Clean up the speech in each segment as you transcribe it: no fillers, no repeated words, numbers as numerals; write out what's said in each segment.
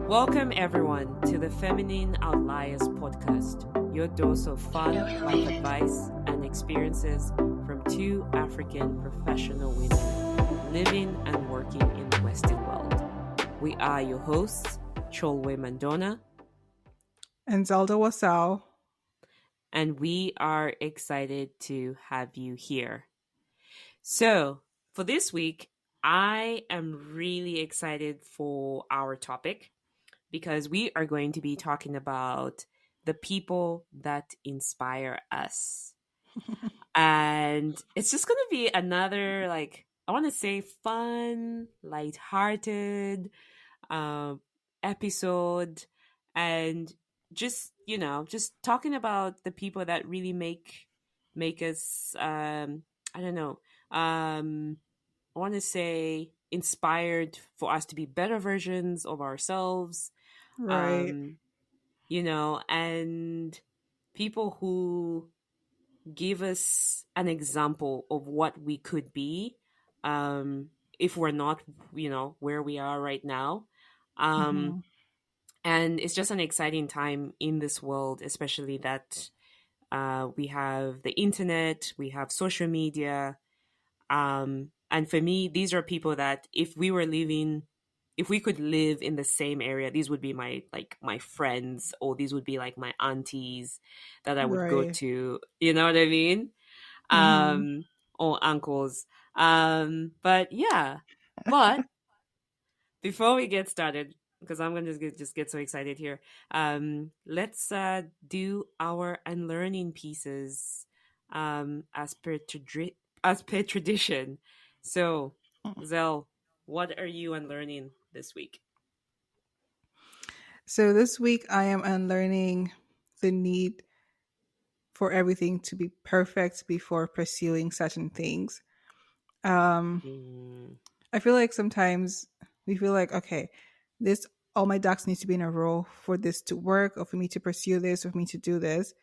Welcome, everyone, to the Feminine Outliers podcast, your dose of fun, life advice, and experiences from two African professional women living and working in the Western world. We are your hosts, Cholwe Mandona, And Zelda Wasau. and we are excited to have you here. So, for this week, I am really excited for our topic because we are going to be talking about the people that inspire us. And it's just going to be another, I want to say fun, lighthearted episode. And just talking about the people that really make us, I don't know, I want to say inspired for us to be better versions of ourselves, Right. um, and people who give us an example of what we could be if we're not, where we are right now. Um, Mm-hmm. and it's just an exciting time in this world, especially that we have the internet, we have social media. And for me, these are people that if we could live in the same area, these would be my friends, or these would be like my aunties that I would go Right. to. You know what I mean? Mm-hmm. Um, or uncles. But yeah, but before we get started, because I'm gonna just get so excited here, let's do our unlearning pieces as per tradition. So, Zell, what are you unlearning this week? So this week I am unlearning the need for everything to be perfect before pursuing certain things. Um, Mm, I feel like sometimes we feel like, okay, this all my ducks need to be in a row for this to work, or for me to pursue this, or for me to do this.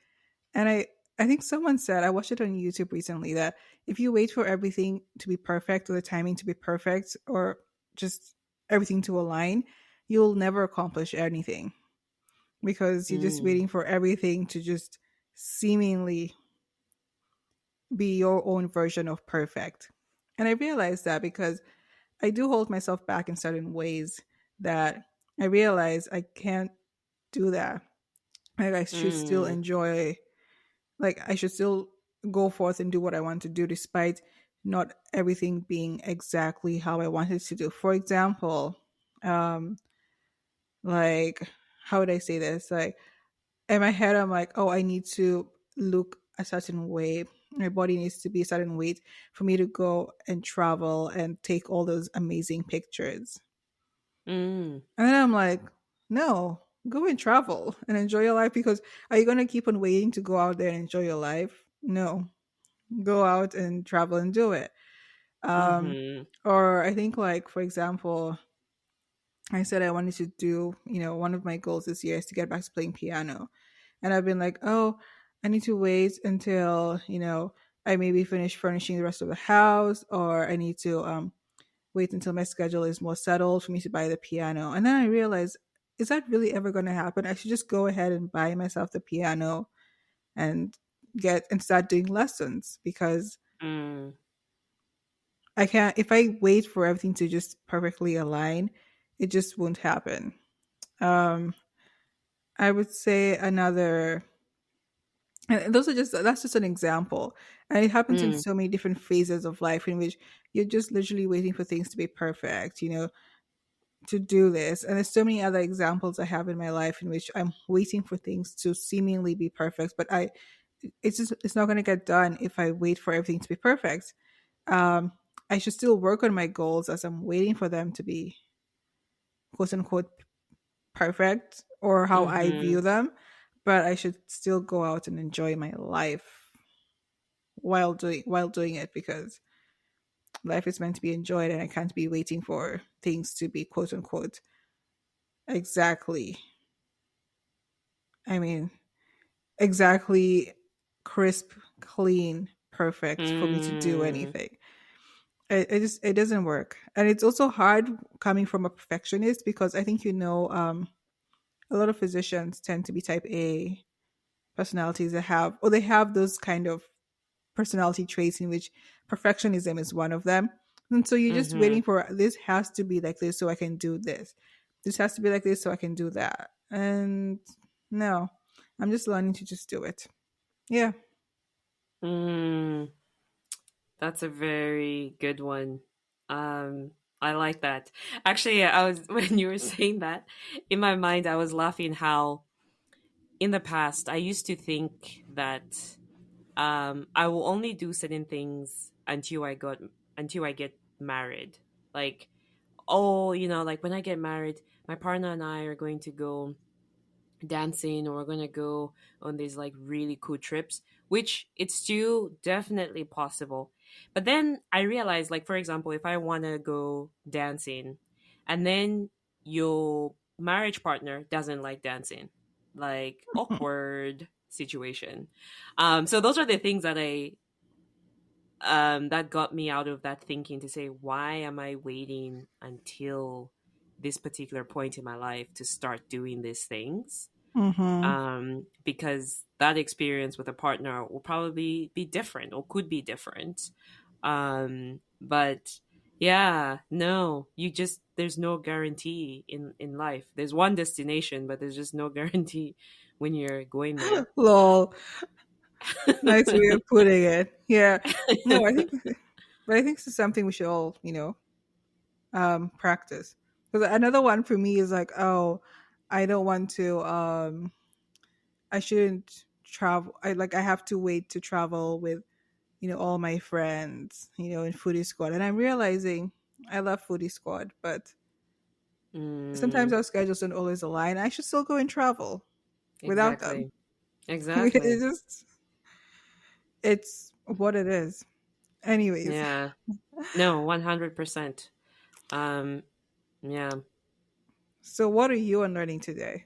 And I think someone said, I watched it on YouTube recently, that if you wait for everything to be perfect, or the timing to be perfect, or just everything to align, you'll never accomplish anything, because you're just mm, waiting for everything to just seemingly be your own version of perfect. And I realized that because I do hold myself back in certain ways, that I realize I can't do that. Like I should still mm, enjoy, like I should still go forth and do what I want to do, despite not everything being exactly how I wanted to do. For example, um like, how would I say this? Like, in my head I'm like, oh, I need to look a certain way, my body needs to be a certain weight for me to go and travel and take all those amazing pictures. mm, And then I'm like, no, go and travel and enjoy your life, because are you going to keep on waiting to go out there and enjoy your life? No, go out and travel and do it. Um, mm-hmm, or I think, like, for example, I said I wanted to do, one of my goals this year is to get back to playing piano. And I've been like, oh, I need to wait until, I maybe finish furnishing the rest of the house, or I need to wait until my schedule is more settled for me to buy the piano. And then I realized, is that really ever going to happen? I should just go ahead and buy myself the piano and get and start doing lessons, because mm, I can't, if I wait for everything to just perfectly align, it just won't happen. Um, I would say another, and that's just an example. And it happens in mm, so many different phases of life, in which you're just literally waiting for things to be perfect, to do this. And there's so many other examples I have in my life in which I'm waiting for things to seemingly be perfect, but it's not going to get done if I wait for everything to be perfect. Um, I should still work on my goals as I'm waiting for them to be quote unquote perfect, or how I mm-hmm, view them, but I should still go out and enjoy my life while doing it, because life is meant to be enjoyed, and I can't be waiting for things to be quote unquote exactly, I mean, exactly crisp, clean, perfect for me to do mm, anything. it doesn't work, and it's also hard coming from a perfectionist because I think a lot of physicians tend to be type A personalities that have, or they have those kind of personality traits in which perfectionism is one of them. And so you're just Mm-hmm. waiting for this has to be like this so I can do this. This has to be like this so I can do that. And no, I'm just learning to just do it. Yeah. Mm, that's a very good one. Um, I like that. Actually, I was when you were saying that, in my mind, I was laughing how in the past I used to think that I will only do certain things until I get married. Like, oh, like when I get married, my partner and I are going to go dancing, or we're going to go on these like really cool trips, which it's still definitely possible. But then I realized, like, for example, if I want to go dancing and then your marriage partner doesn't like dancing, like awkward situation. So those are the things that got me out of that thinking to say, why am I waiting until this particular point in my life to start doing these things? Mm-hmm. Because that experience with a partner will probably be different or could be different. But yeah, no, there's no guarantee in life. There's one destination, but there's just no guarantee when you're going there. Lol. Nice way of putting it. Yeah. No, but I think this is something we should all, practice. Because another one for me is like, oh, I don't want to, I shouldn't travel. I have to wait to travel with, all my friends, in Foodie Squad. And I'm realizing I love Foodie Squad, but sometimes Mm, our schedules don't always align. I should still go and travel without them. exactly. Exactly. It's just, it's what it is. Anyways, Yeah. No, 100%. Um, yeah. so what are you unlearning today?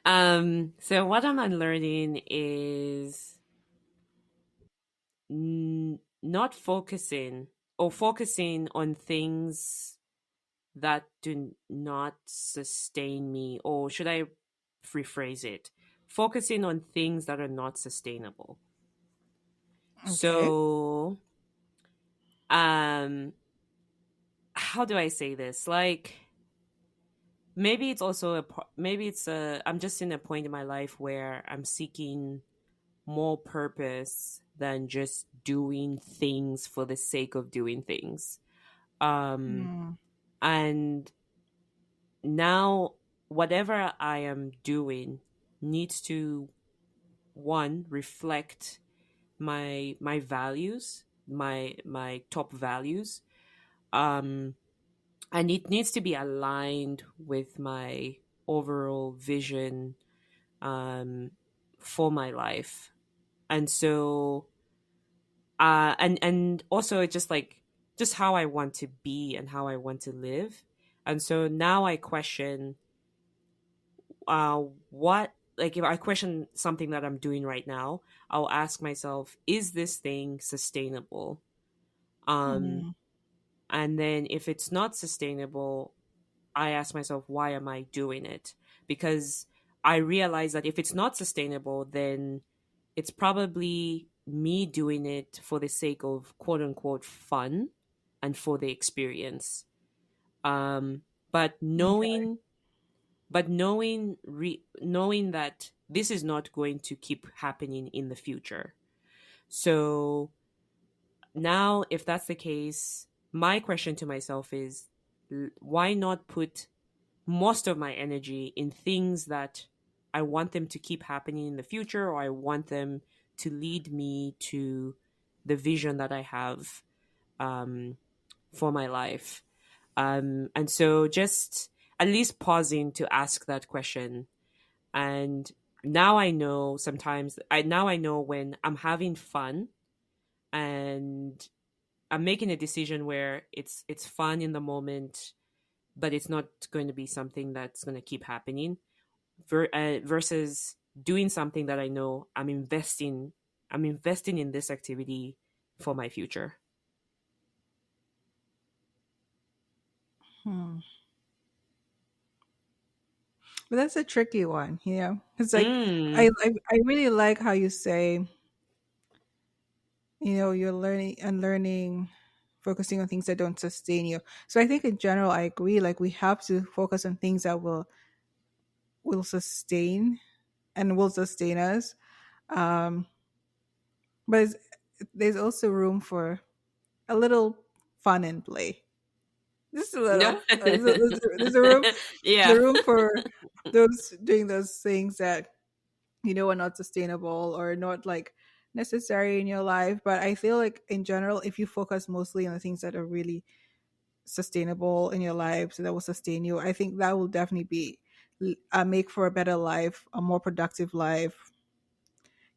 So what I'm unlearning is not focusing, or focusing on things that do not sustain me, or should I rephrase it? Focusing on things that are not sustainable. Okay. So, um, how do I say this? Like, maybe it's also maybe it's I'm just in a point in my life where I'm seeking more purpose than just doing things for the sake of doing things. Um, Mm, and now, whatever I am doing needs to, one, reflect my values, my top values, um, and it needs to be aligned with my overall vision, um, for my life. And so, and also it's just how I want to be and how I want to live. And so now I question, what, like, if I question something that I'm doing right now, I'll ask myself, is this thing sustainable? Um, mm, and then if it's not sustainable, I ask myself, why am I doing it? Because I realize that if it's not sustainable, then it's probably me doing it for the sake of quote unquote fun and for the experience. Um, but okay. knowing that this is not going to keep happening in the future. So now, if that's the case, my question to myself is, why not put most of my energy in things that I want them to keep happening in the future, or I want them to lead me to the vision that I have, um, for my life. And so just at least pausing to ask that question. And now I know, now I know when I'm having fun and I'm making a decision where it's fun in the moment, but it's not going to be something that's going to keep happening, versus doing something that I know I'm investing in this activity for my future. Hmm. But that's a tricky one, you know? It's like Mm. I really like how you say, you know, you're learning and learning, focusing on things that don't sustain you. So I think in general, I agree. Like we have to focus on things that will sustain and will sustain us. Um, but there's also room for a little fun and play. Just a No. little. There's a room. Yeah. The room for those doing those things that you know are not sustainable or not like necessary in your life. But I feel like in general, if you focus mostly on the things that are really sustainable in your life, so that will sustain you, I think that will definitely be make for a better life, a more productive life.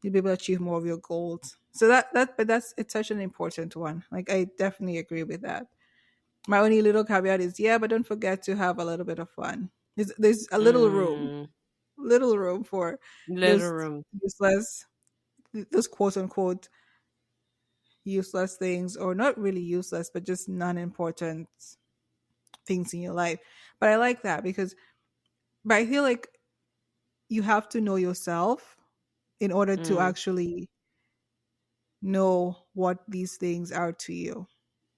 You'll be able to achieve more of your goals. So but that's it's such an important one. Like I definitely agree with that. My only little caveat is yeah, but don't forget to have a little bit of fun. There's a Mm. little room for Little those room. useless, those quote unquote useless things, or not really useless, but just non-important things in your life. But I like that because, but I feel like you have to know yourself in order to Mm. actually know what these things are to you.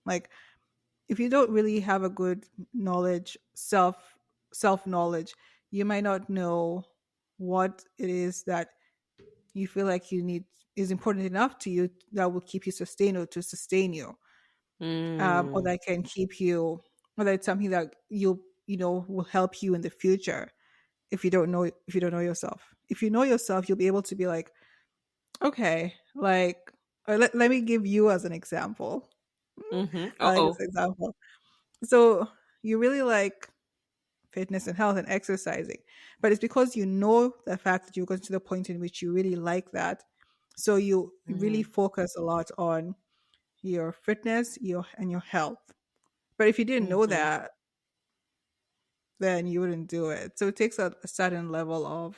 Like if you don't really have a good knowledge, self knowledge, you might not know what it is that you feel like you need is important enough to you that will keep you sustained or to sustain you, or Mm. that can keep you, or that it's something that you know will help you in the future. If you don't know yourself, if you know yourself, you'll be able to be like, okay, like let me give you as an example. Mhm. I like this Uh-oh. example. So you really like fitness and health and exercising, but it's because you know the fact that you're going to the point in which you really like that. So you really Mhm. focus a lot on your fitness, your health. But if you didn't know Mhm. that, then you wouldn't do it. So it takes a certain level of,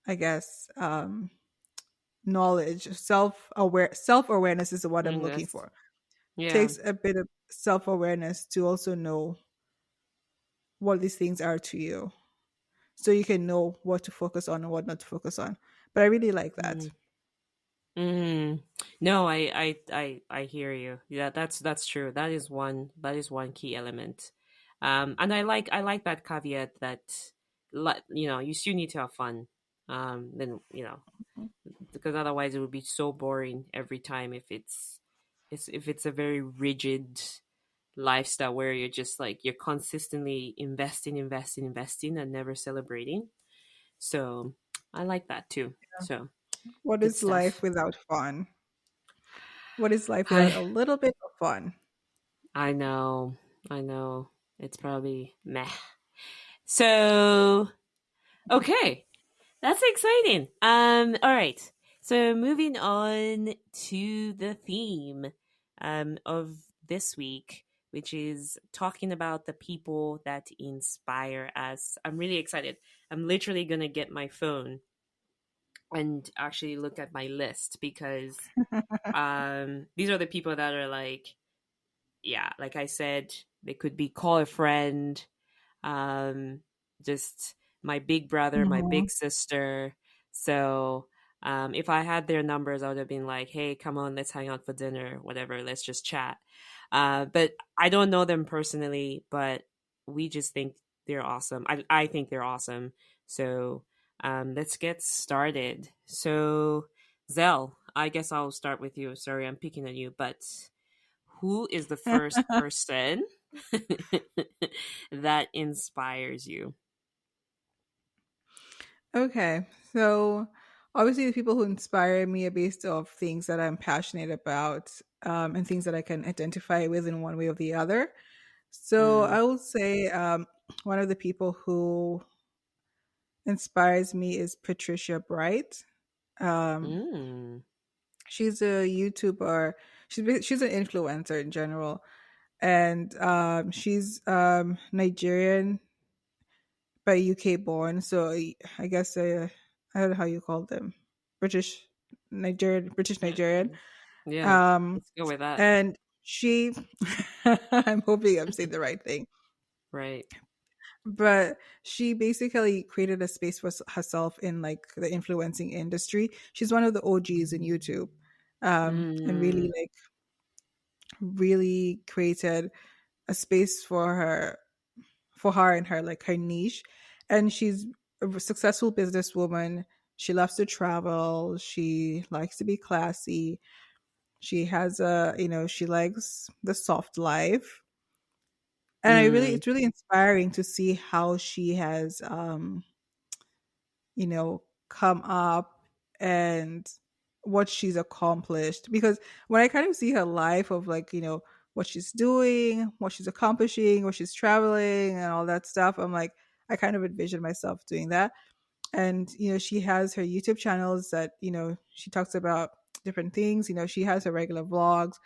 I guess, knowledge, self awareness is what I'm Mm, looking yes. for. Yeah. Takes a bit of self awareness to also know what these things are to you, so you can know what to focus on and what not to focus on. But I really like that. Mm. Mm. No, I hear you. Yeah, that's true. That is one key element. And I like that caveat that you know, you still need to have fun. Then, you know, because otherwise it would be so boring every time if if it's a very rigid lifestyle where you're just like you're consistently investing and never celebrating. So, I like that too. So, What good is life stuff. without fun? What is life without I a little bit of fun? I know. I know. It's probably meh. So, okay. That's exciting. All right. So moving on to the theme of this week, which is talking about the people that inspire us. I'm really excited. I'm literally gonna get my phone and actually look at my list because these are the people that are like, yeah, like I said, they could be call a friend, um, just my big brother, my Mhm. big sister. So if I had their numbers, I would have been like, hey, come on, let's hang out for dinner, whatever, let's just chat. But I don't know them personally, but we just think they're awesome. I think they're awesome. So let's get started. So, Zell, I guess I'll start with you. Sorry, I'm picking on you, but who is the first person that inspires you? Okay, so obviously the people who inspire me are based off things that I'm passionate about, and things that I can identify with in one way or the other. So Mm. I will say one of the people who inspires me is Patricia Bright. Um, Mm. she's a YouTuber. She's an influencer in general, and she's Nigerian but UK born. So I guess I don't know how you call them, British British Nigerian. Yeah, Um, let's go with that. and she I'm hoping I'm saying the right thing. Right. But she basically created a space for herself in like the influencing industry. She's one of the OGs in YouTube, and really Mm, like really created a space for her and her like her niche. And she's a successful businesswoman. She loves to travel. She likes to be classy. She has a, she likes the soft life. And mm, it's really inspiring to see how she has, come up and what she's accomplished. Because when I kind of see her life of like, what she's doing, what she's accomplishing, what she's traveling and all that stuff, I'm like, I kind of envision myself doing that. And, she has her YouTube channels that, she talks about different things. She has her regular vlogs,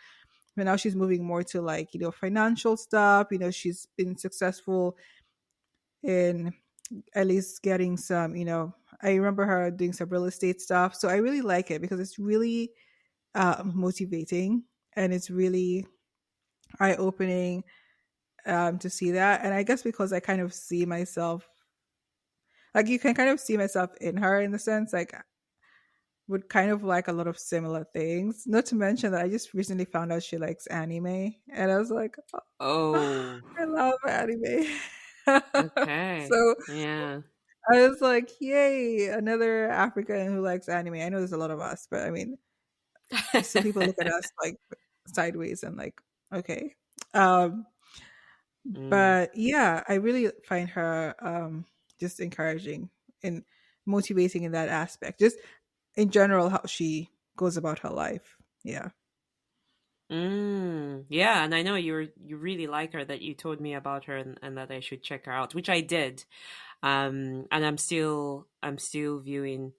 but now she's moving more to like, financial stuff. She's been successful in at least getting some, I remember her doing some real estate stuff. So I really like it because it's really motivating, and it's really eye opening, to see that. And I guess because I kind of see myself, like you can kind of see myself in her in the sense, like would kind of like a lot of similar things. Not to mention that I just recently found out she likes anime, and I was like, oh, oh, I love anime. okay. So Yeah. I was like, yay, another African who likes anime. I know there's a lot of us, but I mean, some people look at us like sideways and like, okay. Um, Mm, but yeah, I really find her just encouraging and motivating in that aspect. Just in general, how she goes about her life. Yeah. yeah, and I know you really like her, that you told me about her, and that I should check her out, which I did. And I'm still viewing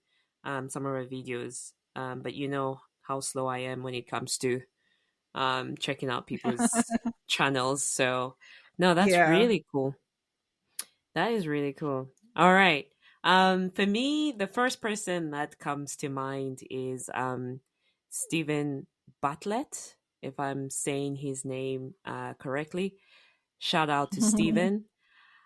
some of her videos. But you know how slow I am when it comes to checking out people's channels. So no, that's Yeah. really cool. That is really cool. All right. For me, the first person that comes to mind is Stephen Bartlett, if I'm saying his name correctly. Shout out to Stephen.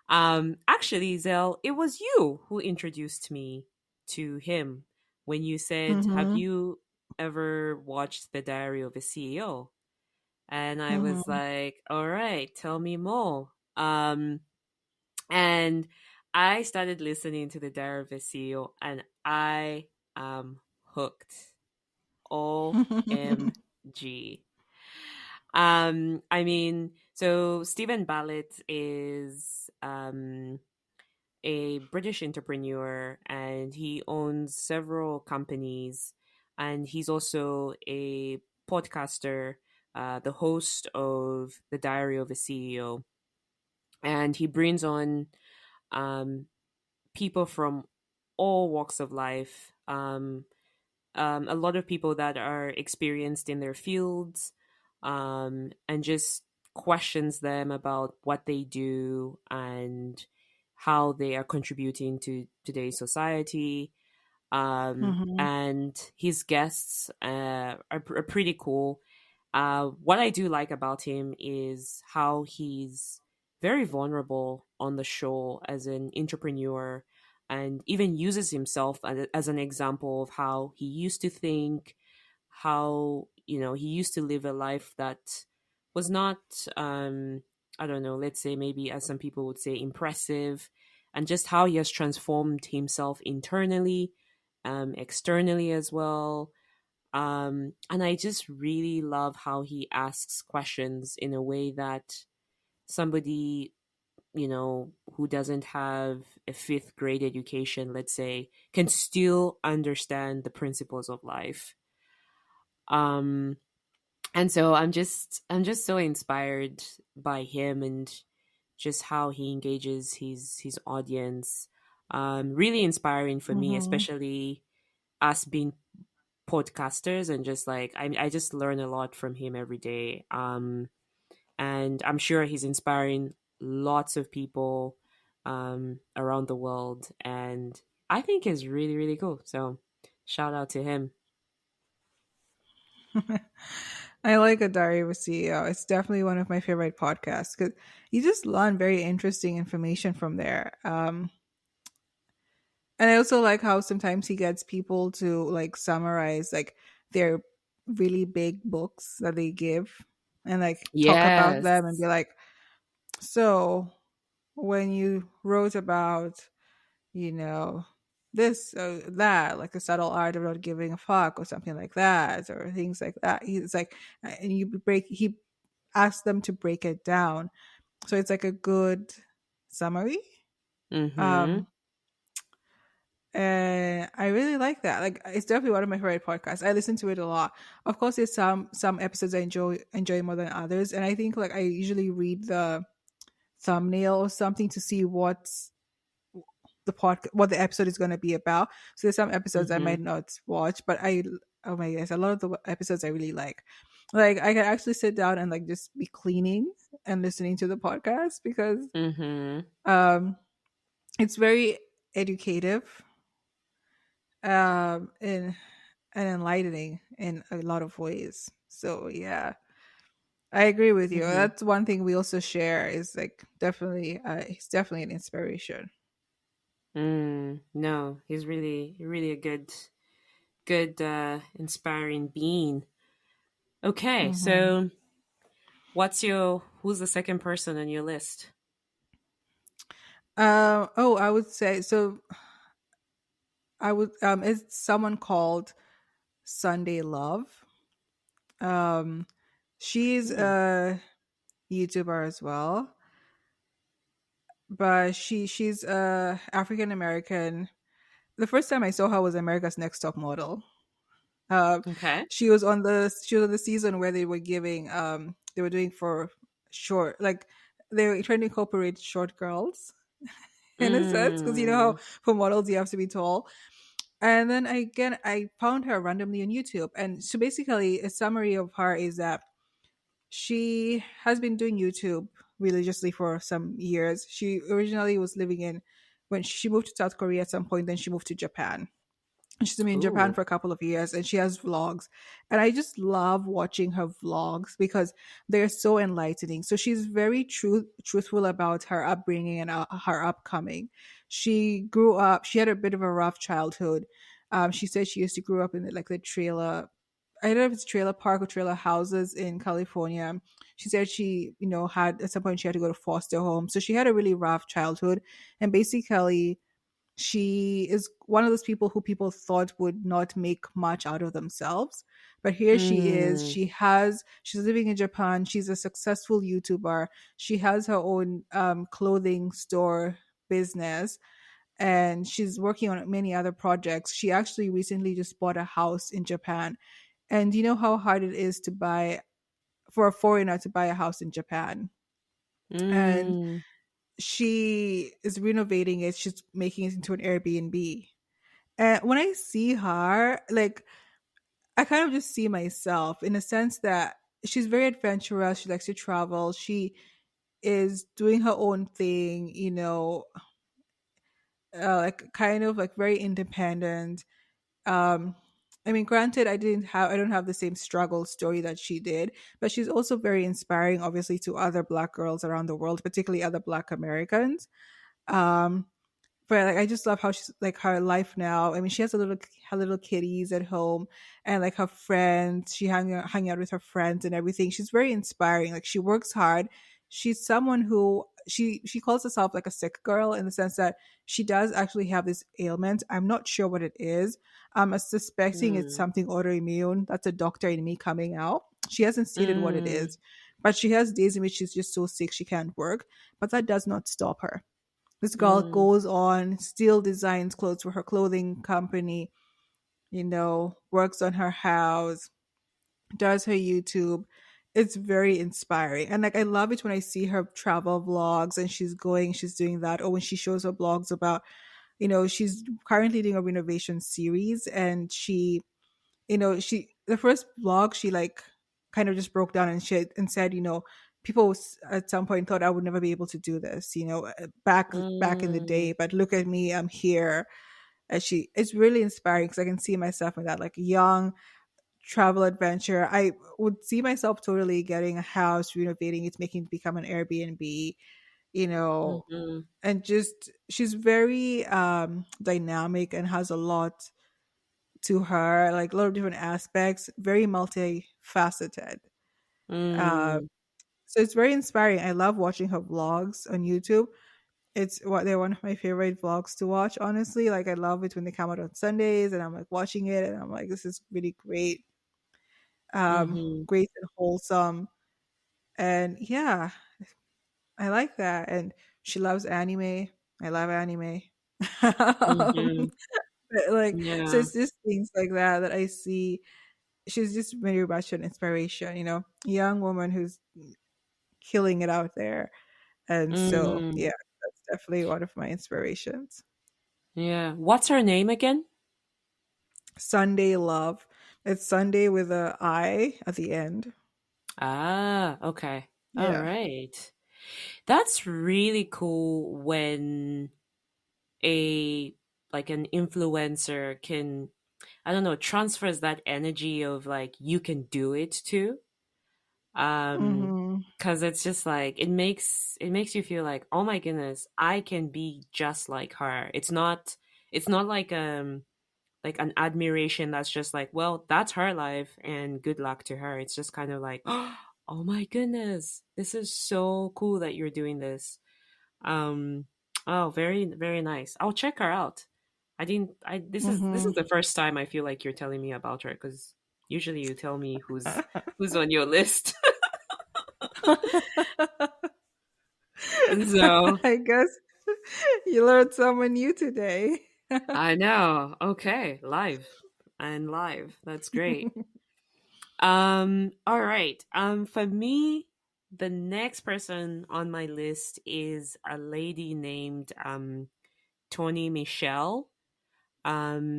Actually, Zell, it was you who introduced me to him when you said, "Have Hmm. you ever watched The Diary of a CEO?" And I was Hmm. like, "All right, tell me more." And I started listening to The Diary of a CEO, and I am hooked. OMG. I mean, so Stephen Ballett is a British entrepreneur, and he owns several companies, and he's also a podcaster, the host of The Diary of a CEO, and he brings on um, people from all walks of life. A lot of people that are experienced in their fields, and just questions them about what they do and how they are contributing to today's society. Hmm. And his guests are pretty cool. What I do like about him is how he's very vulnerable on the show as an entrepreneur, and even uses himself as an example of how he used to think, how he used to live a life that was not, I don't know, let's say maybe, as some people would say, impressive, and just how he has transformed himself internally, externally as well. And I just really love how he asks questions in a way that somebody, who doesn't have a fifth grade education, let's say, can still understand the principles of life. Um, and so I'm just so inspired by him, and just how he engages his audience. Really inspiring for me, Hmm. especially us being podcasters, and just like I just learn a lot from him every day. And I'm sure he's inspiring lots of people around the world, and I think is really really cool. So shout out to him. I like a Diary of a CEO. It's definitely one of my favorite podcasts because you just learn very interesting information from there. And I also like how sometimes he gets people to like summarize like their really big books that they give and like talk about them and Yes. be like, so when you wrote about, you know, this that like the subtle art of not giving a fuck or something like that or things like that, he's like, and you break he asks them to break it down, so it's like a good summary. Mm-hmm. um and I really like that. Like, it's definitely one of my favorite podcasts. I listen to it a lot. Of course, there's some episodes I enjoy more than others, and I think like I usually read the thumbnail or something to see what the episode is going to be about. So there's some episodes I Mm-hmm. might not watch, but I oh my gosh, a lot of the episodes I really like. Like, I can actually sit down and like just be cleaning and listening to the podcast because Mm-hmm. um it's very educative, and enlightening in a lot of ways. So yeah, I agree with you. Mm-hmm. That's one thing we also share is like definitely he's definitely an inspiration. No, he's really a good inspiring being. Okay, Hmm. so who's the second person on your list? Oh, I would say so. I would it's someone called Sunday Love. Um, she's Mm, a YouTuber as well, but she's African American. The first time I saw her was America's Next Top Model. Uh, okay. she was on the season where they were doing for short, like they were trying to incorporate short girls in a sense, because you know how Mm, for models you have to be tall. And then again, I found her randomly on YouTube, and so basically a summary of her is that she has been doing YouTube religiously for some years. She originally was living in when she moved to South Korea at some point, then she moved to Japan. She's been in Japan ooh. for a couple of years and she has vlogs. And I just love watching her vlogs because they're so enlightening. So she's very truthful about her upbringing and her upcoming. She had a bit of a rough childhood. She said she used to grow up in like the trailer. I don't know if it's trailer park or trailer houses in California. She said she, had at some point she had to go to foster home. So she had a really rough childhood. And basically, she is one of those people who people thought would not make much out of themselves, but here she is. Mm, She's living in Japan. She's a successful YouTuber. She has her own clothing store business, and she's working on many other projects. She actually recently just bought a house in Japan, and you know how hard it is to buy for a foreigner to buy a house in Japan. And mm, she is renovating it. She's making it into an Airbnb. And when I see her, like, I kind of just see myself in a sense that she's very adventurous. She likes to travel. She is doing her own thing, like kind of like very independent. Um, I mean, granted, I don't have the same struggle story that she did, but she's also very inspiring, obviously, to other Black girls around the world, particularly other Black Americans. Um, but like I just love how she's like her life now. I mean, she has her little kitties at home, and like her friends. She hang out with her friends and everything. She's very inspiring. Like, she works hard. She's someone who she calls herself like a sick girl in the sense that she does actually have this ailment. I'm not sure what it is. I'm suspecting it's mm, something autoimmune. That's a doctor in me coming out. She hasn't stated what it mm, is, but she has days in which she's just so sick she can't work. But that does not stop her. This girl mm, goes on, still designs clothes for her clothing company, works on her house, does her YouTube. It's very inspiring. And like I love it when I see her travel vlogs and she's doing that. Or when she shows her blogs about, she's currently doing a renovation series, and the first vlog she like kind of just broke down and shit and said, people at some point thought I would never be able to do this, back in the mm, day, but look at me, I'm here. And it's really inspiring because I can see myself in that, like young, travel adventure. I would see myself totally getting a house, renovating it, making it become an Airbnb, you know, Mm-hmm. and just she's very dynamic and has a lot to her, like a lot of different aspects, very multifaceted. Uh, Mm, so it's very inspiring. I love watching her vlogs on YouTube. It's what they're one of my favorite vlogs to watch, honestly. Like I love it when they come out on Sundays and I'm like watching it and I'm like, this is really great. mm-hmm. Great and wholesome. And yeah, I like that. And she loves anime. I love anime. Mm-hmm. But, like, so Yeah. it's just things like that that I see. She's just very much an inspiration, young woman who's killing it out there. And so, Mm, yeah, that's definitely one of my inspirations. yeah. What's her name again? Sunday Love. It's Sunday with a I at the end. Ah, okay. All Yeah. right. That's really cool when a like an influencer can, I don't know, transfers that energy of like you can do it too. Um Mhm. because it's just like it makes you feel like, oh my goodness, I can be just like her. It's not like an admiration that's just like, well, that's her life and good luck to her. It's just kind of like, oh my goodness, this is so cool that you're doing this. Um, oh, very, very nice. I'll check her out. I didn't, I, this is Mhm. the first time I feel like you're telling me about her, because usually you tell me who's on your list. So I guess you learned someone new today. I know. Okay. Live. That's great. All right. For me, the next person on my list is a lady named Tony Michelle.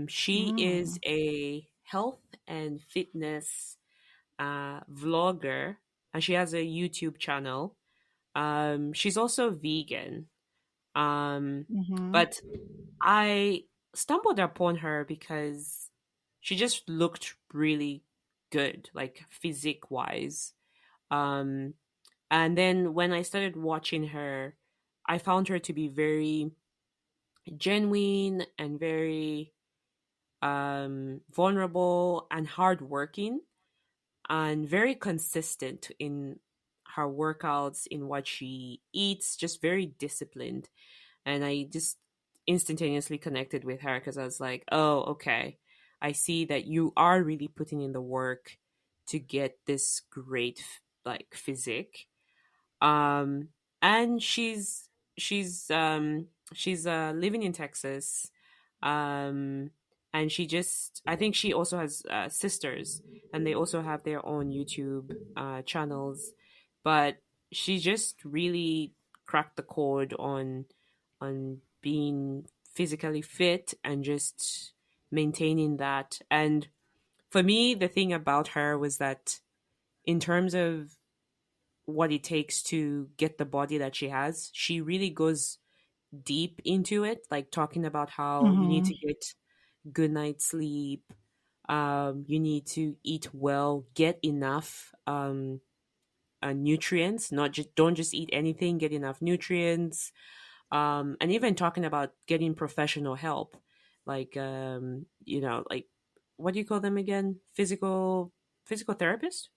She is Mm. a health and fitness vlogger, and she has a YouTube channel. She's also vegan. Um, Mhm. but I stumbled upon her because she just looked really good, like physique wise. Um, and then when I started watching her, I found her to be very genuine and very vulnerable and hardworking and very consistent in her workouts, in what she eats, just very disciplined. And I just instantaneously connected with her because I was like, oh, okay. I see that you are really putting in the work to get this great like physique. And she's living in Texas. Um and she just, I think she also has sisters, and they also have their own YouTube channels. But she just really cracked the code on being physically fit and just maintaining that. And for me, the thing about her was that in terms of what it takes to get the body that she has, she really goes deep into it, like talking about how you need Mhm. to get good night's sleep, you need to eat well, get enough nutrients, not just don't just eat anything, get enough nutrients, and even talking about getting professional help, like like what do you call them again? Physical therapist.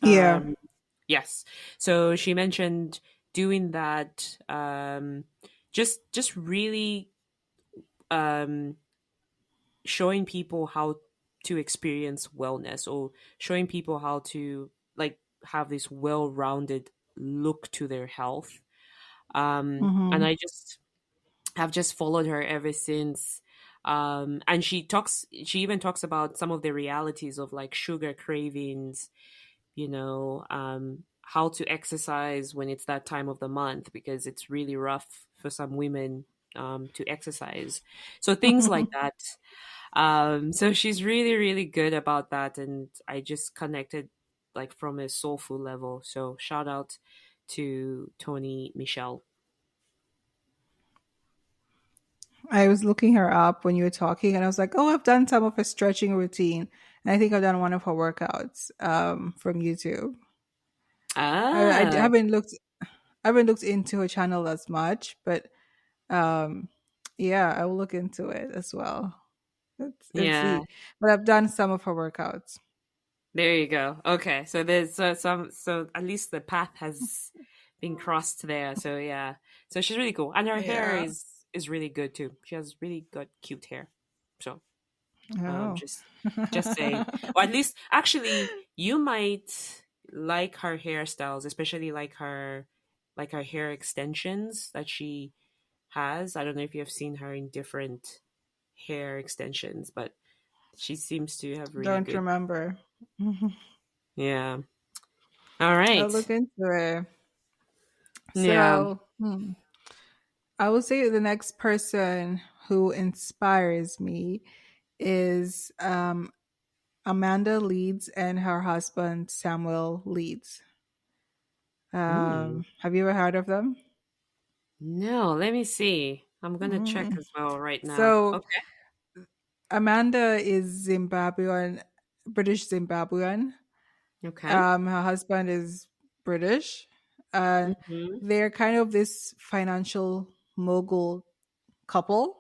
Yeah. Um, yes. So she mentioned doing that. Just really um, showing people how to experience wellness, or showing people how to like have this well-rounded look to their health. And Mhm. I just have just followed her ever since. And she even talks about some of the realities of like sugar cravings, how to exercise when it's that time of the month, because it's really rough for some women to exercise. So things like that. So she's really, really good about that. And I just connected like from a soulful level. So shout out to Tony Michelle. I was looking her up when you were talking, and I was like, "Oh, I've done some of her stretching routine, and I think I've done one of her workouts from YouTube." I Ah, haven't looked into her channel as much, but um, yeah, I will look into it as well. Let's yeah. see. But I've done some of her workouts. There you go. Okay, so there's some. So at least the path has been crossed there. So yeah. So she's really cool, and her hair Yeah. is really good too. She has really good, cute hair. So Oh. just saying. Or at least, actually, you might like her hairstyles, especially like her hair extensions that she has. I don't know if you have seen her in different hair extensions, but she seems to have really Don't good. remember. Yeah. All I'll look right. into it. Yeah. So, I would say the next person who inspires me is Amanda Leeds and her husband Samuel Leeds. Mm. Have you ever heard of them? No, let me see. I'm gonna check Mm. as well right now. So Okay. Amanda is Zimbabwean, British Zimbabwean. Okay. Her husband is British, and Mm-hmm. they're kind of this financial mogul couple.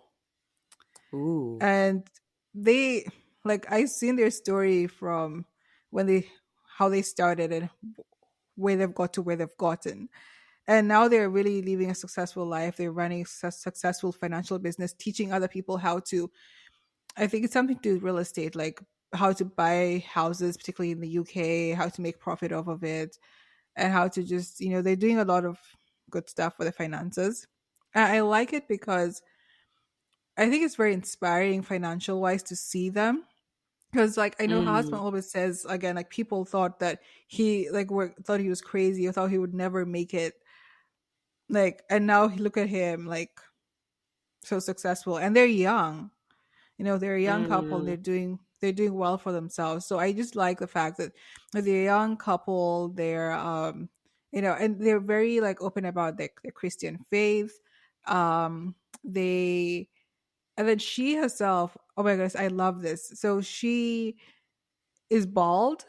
Ooh. And they, like, I've seen their story from when they, how they started and where they've got to where they've gotten. And now they're really living a successful life. They're running a successful financial business, teaching other people how to, I think it's something to do with real estate, like how to buy houses, particularly in the UK, how to make profit off of it, and how to just, they're doing a lot of good stuff for the finances. And I like it because I think it's very inspiring financial wise to see them. Because, like, I know her Mm. husband always says, again, like, people thought that thought he was crazy or thought he would never make it. Like, and now look at him, like, so successful. And they're young. They're a young couple and Mm. they're doing well for themselves. So I just like the fact that they're a young couple. They're and they're very, like, open about their Christian faith. They And then she herself, oh my goodness, I love this. So she is bald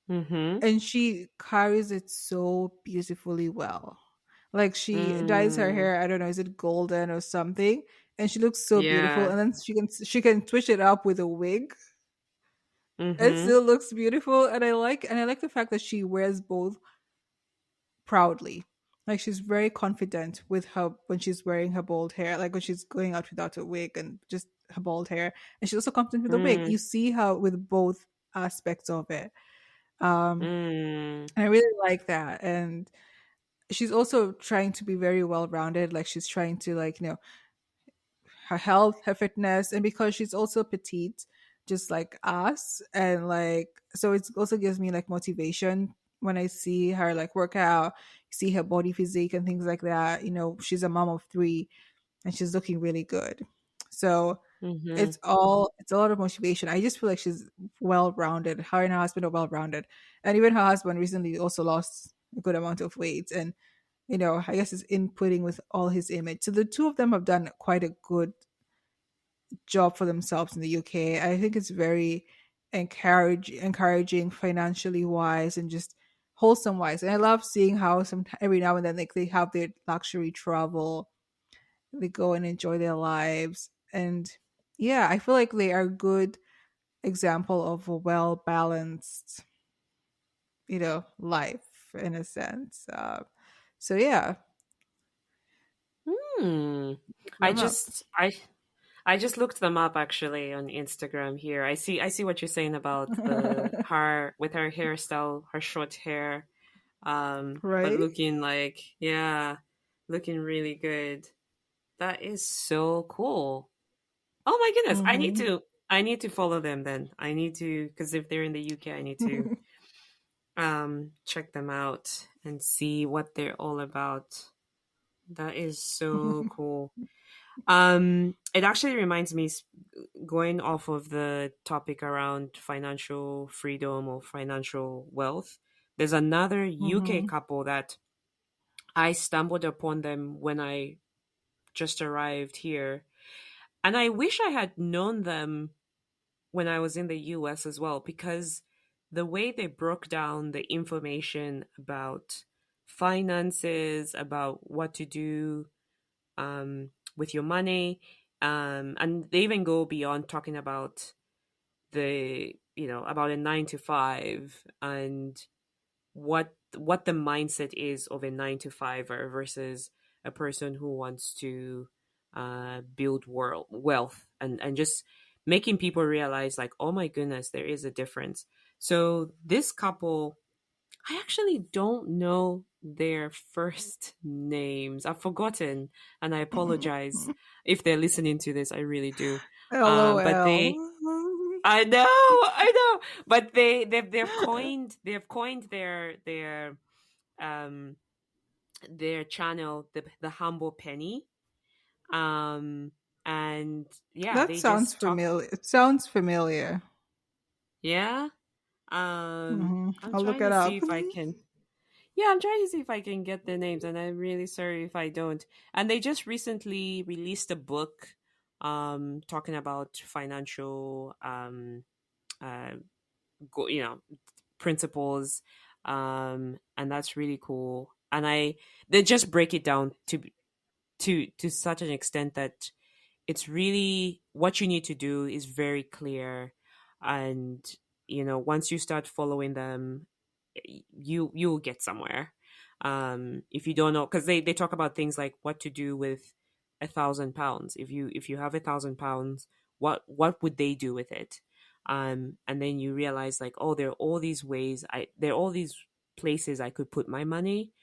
Mm-hmm. and she carries it so beautifully well. Like, she dyes her Mm. hair, I don't know, is it golden or something? And she looks so beautiful. Yeah. And then she can twitch it up with a wig. It Mm-hmm. still looks beautiful. And I like the fact that she wears both proudly. Like, she's very confident with her when she's wearing her bald hair, like when she's going out without a wig and just her bald hair. And she's also confident with the wig. Mm. You see her with both aspects of it. Um Mm. and I really like that. And she's also trying to be very well rounded. Like, she's trying to, like, her health, her fitness, and because she's also petite, just like us, and like, so it also gives me, like, motivation when I see her, like, work out, see her body physique and things like that. She's a mom of three and she's looking really good. So Mm-hmm. it's a lot of motivation. I just feel like she's well rounded. Her and her husband are well rounded, and even her husband recently also lost a good amount of weight, and I guess is inputting with all his image. So the two of them have done quite a good job for themselves in the UK. I think it's very encouraging financially wise and just wholesome wise. And I love seeing how some every now and then, like, they have their luxury travel, they go and enjoy their lives. And yeah, I feel like they are a good example of a well balanced, life in a sense. So yeah, Hmm. look I them up. just I I just looked them up actually on Instagram here. I see what you're saying about the her with her hairstyle, her short hair, but Right? looking like, yeah, looking really good. That is so cool. Oh my goodness. Mm-hmm. I need to follow them then. I need to, because if they're in the UK, I need to check them out and see what they're all about. That is so cool. It actually reminds me, going off of the topic around financial freedom or financial wealth, there's another UK Mm-hmm. couple that I stumbled upon them when I just arrived here. And I wish I had known them when I was in the US as well, because the way they broke down the information about finances, about what to do with your money, and they even go beyond talking about about a 9 to 5 and what the mindset is of a 9 to 5 versus a person who wants to build wealth, and just making people realize like, oh my goodness, there is a difference. So this couple, I actually don't know their first names. I've forgotten, and I apologize if they're listening to this. I really do. But they, LOL. I know, but they've coined um their channel, the humble penny, um and yeah, That they sounds just talk. familiar. It sounds familiar. Yeah, I'm I'll look trying it to see up. if I can. Yeah, I'm trying to see if I can get their names, and I'm really sorry if I don't. And they just recently released a book talking about financial uh principles, and that's really cool. And I they just break it down to such an extent that it's really what you need to do is very clear. And once you start following them, you'll get somewhere. If you don't know, because they talk about things like what to do with £1,000. If you have £1,000, what would they do with it? And then you realize like, oh, there are all these places I could put my money.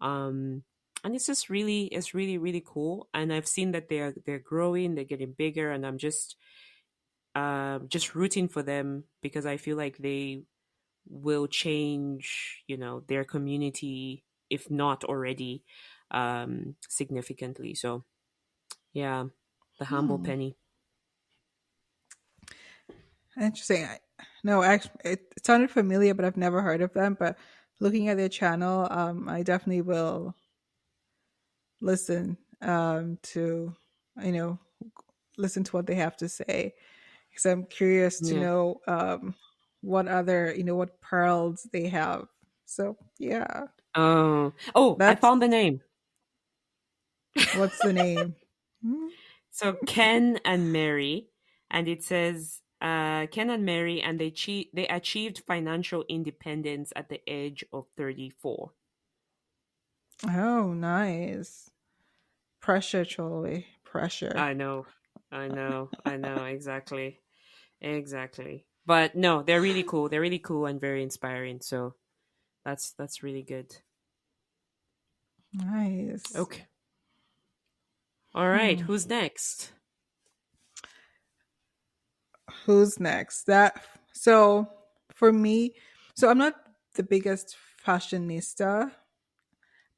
um and it's really really cool. And I've seen that they're growing, they're getting bigger, and I'm just rooting for them, because I feel like they will change their community, if not already, significantly. So yeah, the humble Hmm. penny. Interesting. No, actually, it sounded familiar, but I've never heard of them. But looking at their channel, I definitely will listen to, you know, listen to what they have to say, because I'm curious to Yeah. know what other, what pearls they have. So yeah, Oh, I that's found the name. what's the name? Hmm? So Ken and Mary, and it says Ken and Mary, and they achieved financial independence at the age of 34. Oh, nice. Pressure, Charlie. Pressure. I know, exactly, exactly. But no, they're really cool. They're really cool and very inspiring. So that's really good. Nice. Okay, all right. Hmm. Who's next? Who's next? That so for me, so I'm not the biggest fashionista,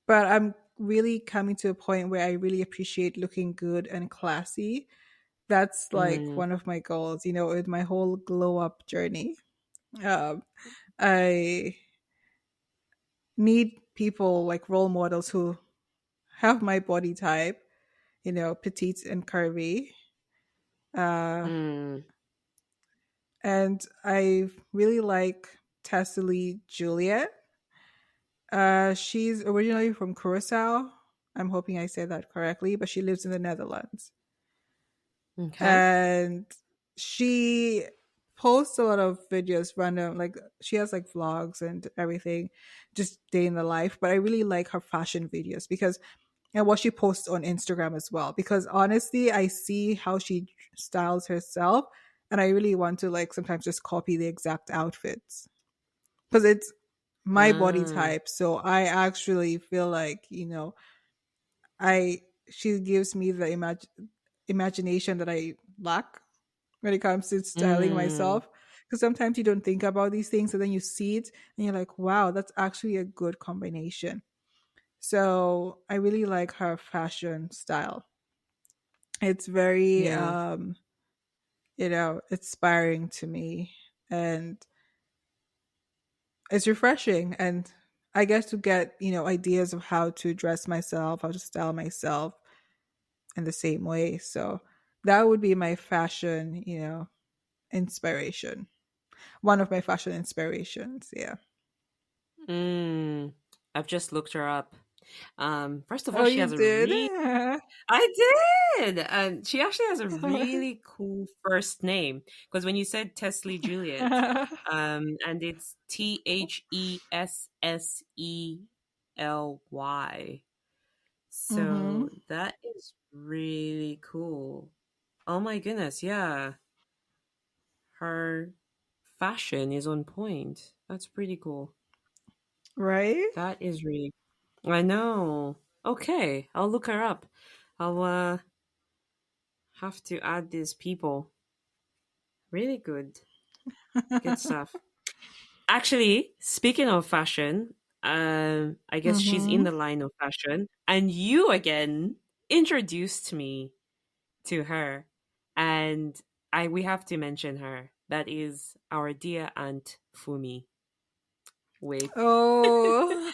but I'm really coming to a point where I really appreciate looking good and classy. That's like Mm, one of my goals, with my whole glow up journey. Um, I need people like role models who have my body type, petite and curvy. Uh, mm, and I really like Tessily Juliet. She's originally from Curacao. I'm hoping I said that correctly, but she lives in the Netherlands. okay. And she posts a lot of videos random, like she has like vlogs and everything, just day in the life. But I really like her fashion videos, because and what she posts on Instagram as well, because honestly I see how she styles herself, and I really want to like sometimes just copy the exact outfits, because it's my body Ah, type. So I actually feel like, I she gives me the imagination that I lack when it comes to styling mm, myself. Because sometimes you don't think about these things, and then you see it and you're like, wow, that's actually a good combination. So I really like her fashion style. It's very yeah, inspiring to me, and it's refreshing. And I get to get, ideas of how to dress myself, how to style myself. in the same way. So that would be my fashion, inspiration. One of my fashion inspirations. Yeah. Mm, I've just looked her up. First of all, Oh, she you has a did? really I did. She actually has a really cool first name because when you said Teslie Juliet, and it's Thessely. Mm-hmm. So that is really cool. Oh my goodness, yeah. Her fashion is on point. That's pretty cool. Right? That is really I know. Okay, I'll look her up. I'll have to add these people. Really good. Good stuff. Actually, speaking of fashion, I guess she's in Mm-hmm. the line of fashion. And you again introduced me to her. And I we have to mention her. That is our dear Aunt Fumi with Oh,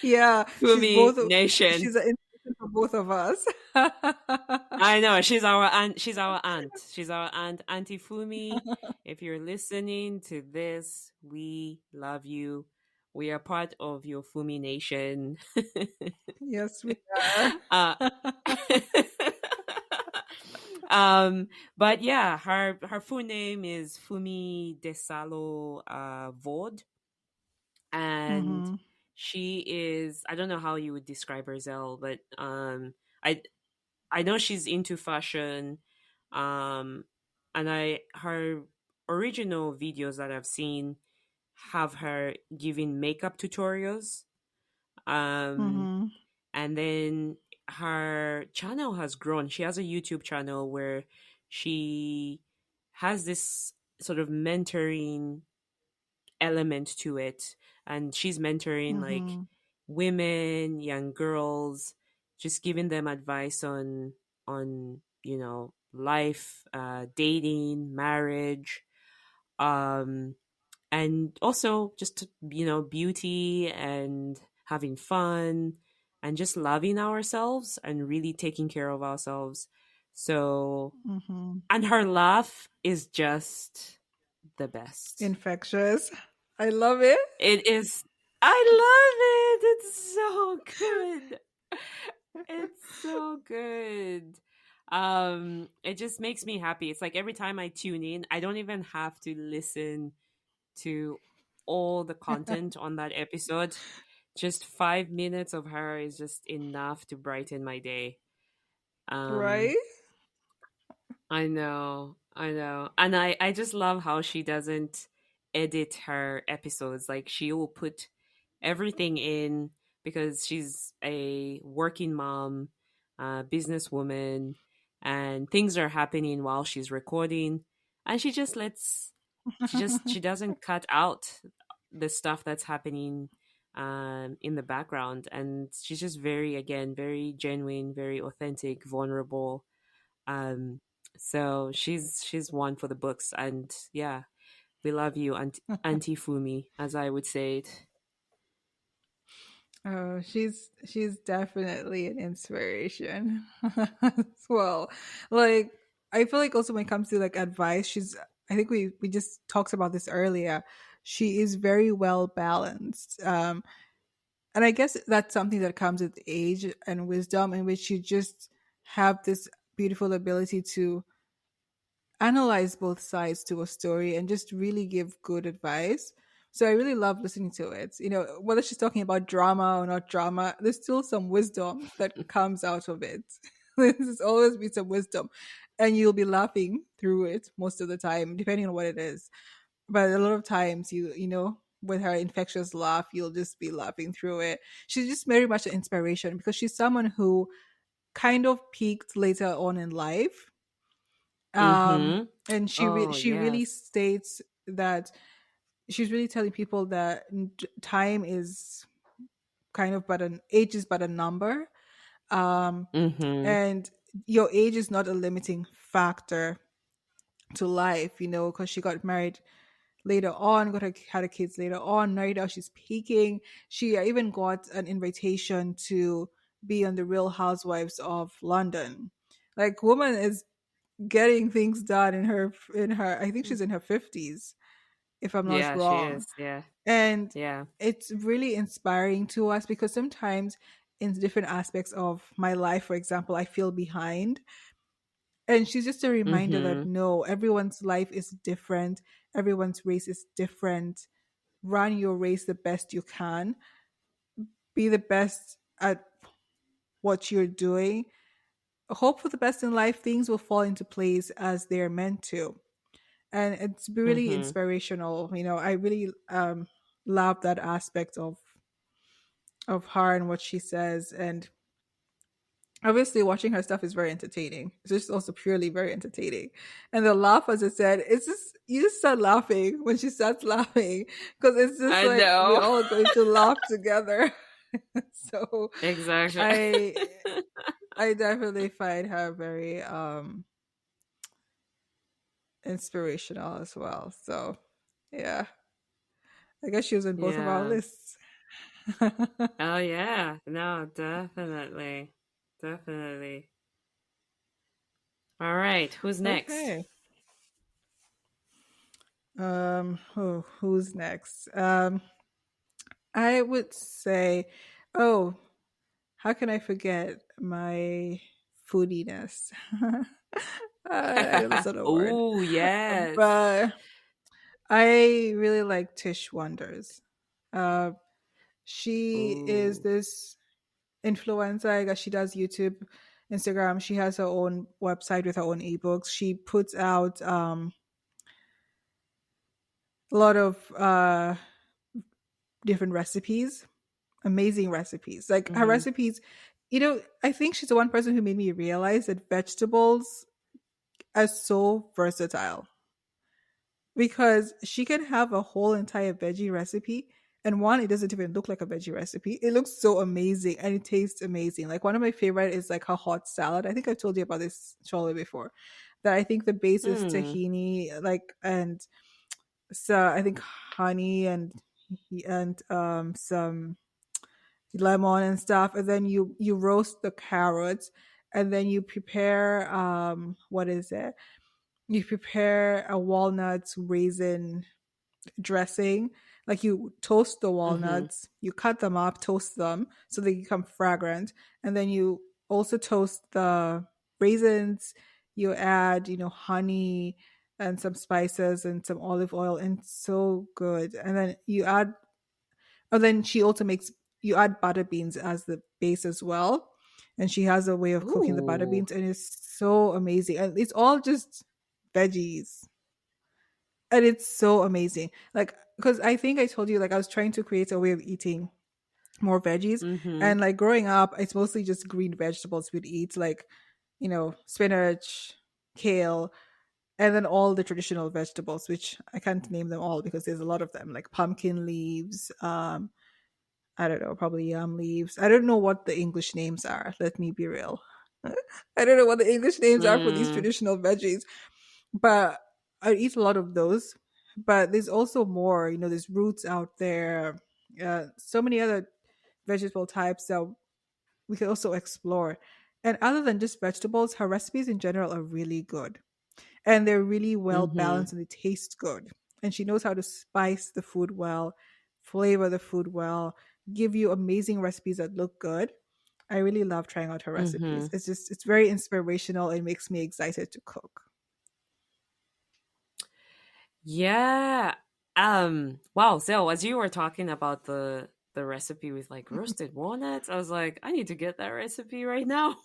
yeah. She's Fumi both. Nation. She's an inspiration for both of us. I know she's our aunt. She's our aunt. She's our aunt, Auntie Fumi. If you're listening to this, we love you. We are part of your Fumi Nation. Yes, we are. uh, um, but yeah, her full name is Fumi Desalo Vod, and Mm-hmm. she is. I don't know how you would describe her, Zell, but I I know she's into fashion, um, and I her original videos that I've seen have her giving makeup tutorials, um, Mm-hmm. and then her channel has grown. She has a YouTube channel where she has this sort of mentoring element to it, and she's mentoring like Mm-hmm. women, young girls, just giving them advice on life, dating, marriage, um and also just beauty and having fun and just loving ourselves and really taking care of ourselves. So, Mm-hmm. and her laugh is just the best. Infectious. I love it. It is. I love it. It's so good. It's so good. It just makes me happy. It's like every time I tune in, I don't even have to listen to all the content on that episode. Just 5 minutes of her is just enough to brighten my day. Um, Right? I know, I know. And I just love how she doesn't edit her episodes. Like she will put everything in because she's a working mom, businesswoman, and things are happening while she's recording. And she doesn't cut out the stuff that's happening in the background. And she's just very, again, very genuine, very authentic, vulnerable, so she's one for the books, and yeah, we love you, Auntie Fumi, as I would say it. Oh, she's definitely an inspiration as well. Like I feel like also when it comes to like advice, she's I think we just talked about this earlier. She is very well balanced. And I guess that's something that comes with age and wisdom in which you just have this beautiful ability to analyze both sides to a story and just really give good advice. So I really love listening to it. Whether she's talking about drama or not drama, there's still some wisdom that comes out of it. There's always be some wisdom. And you'll be laughing through it most of the time, depending on what it is. But a lot of times with her infectious laugh, you'll just be laughing through it. She's just very much an inspiration because she's someone who kind of peaked later on in life, Mm-hmm. and Oh she really yes. states that she's really telling people that time is kind of but an age is but a number, um Mm-hmm. and your age is not a limiting factor to life, because she got married later on, had her kids later on. Right now she's peaking. She even got an invitation to be on the Real Housewives of London. Like, woman is getting things done in her. I think she's in her 50s, if I'm not Yeah, she wrong. is. Yeah. And Yeah. it's really inspiring to us because sometimes in different aspects of my life, for example, I feel behind. And she's just a reminder that Mhm. no, everyone's life is different, everyone's race is different. Run your race the best you can, be the best at what you're doing. Hope for the best in life, things will fall into place as they're meant to. And it's really Mhm. inspirational. I really love that aspect of her and what she says. And obviously watching her stuff is very entertaining. It's just also purely very entertaining. And the laugh, as I said, it's just you just start laughing when she starts laughing because it's just I like we know. all going to laugh together. So Exactly. I I definitely find her very inspirational as well. So yeah. I guess she was in both of our Yeah. lists. Oh yeah. No, definitely. Definitely. All right. Who's next? Okay. Who's next? I would say, oh, how can I forget my foodiness? I know that's not a word, Oh, yes. but I really like Tish Wonders. Uh, she is Ooh. this influencer. I guess she does YouTube, Instagram. She has her own website with her own ebooks. She puts out a lot of different recipes, amazing recipes. Like her Mhm. recipes, I think she's the one person who made me realize that vegetables are so versatile because she can have a whole entire veggie recipe. And one, it doesn't even look like a veggie recipe. It looks so amazing and it tastes amazing. Like one of my favorite is like her hot salad. I think I've told you about this surely before. That I think the base is Mm. tahini, like, and so I think honey and some lemon and stuff, and then you roast the carrots, and then you prepare what is it? You prepare a walnuts raisin dressing. Like you toast the Mhm. walnuts, you cut them up, toast them so they become fragrant, and then you also toast the raisins. You add, honey and some spices and some olive oil, and it's so good. And then you add, oh, then she also makes you add butter beans as the base as well. And she has a way of cooking the butter Ooh. beans, and it's so amazing. And it's all just veggies, and it's so amazing. Like, because I think I told you, like, I was trying to create a way of eating more veggies, Mhm. and like growing up, it's mostly just green vegetables we'd eat, like, spinach, kale, and then all the traditional vegetables, which I can't name them all because there's a lot of them, like pumpkin leaves, I don't know, probably yam leaves. I don't know what the English names are. Let me be real. I don't know what the English names are for these Mm. traditional veggies, but I eat a lot of those. But there's also more, there's roots out there, so many other vegetable types that we can also explore. And other than just vegetables, her recipes in general are really good, and they're really well Mhm. balanced and they taste good. And she knows how to spice the food well, flavor the food well, give you amazing recipes that look good. I really love trying out her recipes. Mhm. It's very inspirational. It makes me excited to cook. Yeah. Wow, so as you were talking about the recipe with like roasted walnuts, I was like, I need to get that recipe right now.